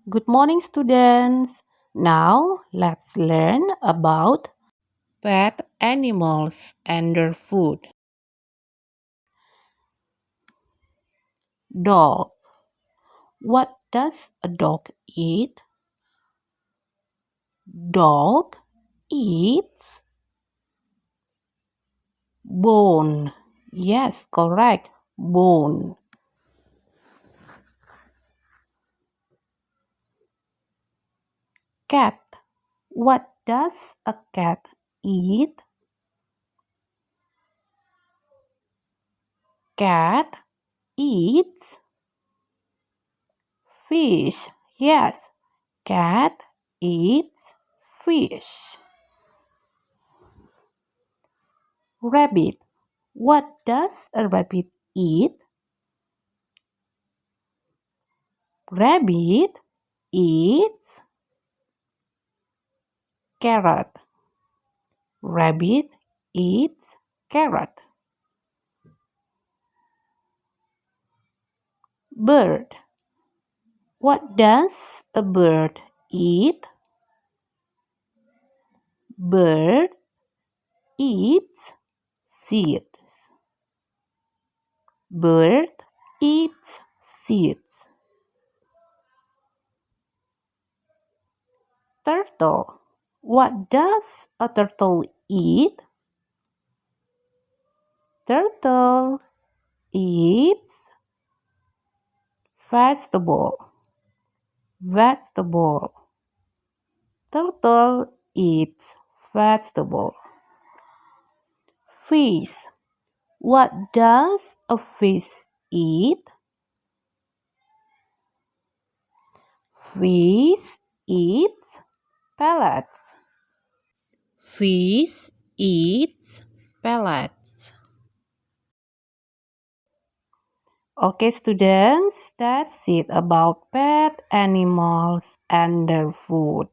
Good morning, students. Now let's learn about pet animals and their food. Dog. What does a dog eat? Dog eats bone. Yes, correct. Bone. Cat. What does a cat eat? Cat eats fish. Yes, cat eats fish. Rabbit. What does a rabbit eat? Rabbit eats carrot. Rabbit eats carrot. Bird. What does a bird eat? Bird eats seeds. Bird eats seeds. Turtle. What does a turtle eat? Turtle eats vegetable. Vegetable. Turtle eats vegetable. Fish. What does a fish eat? Fish eats pellets. Fish eats pellets. Okay, students, that's it about pet animals and their food.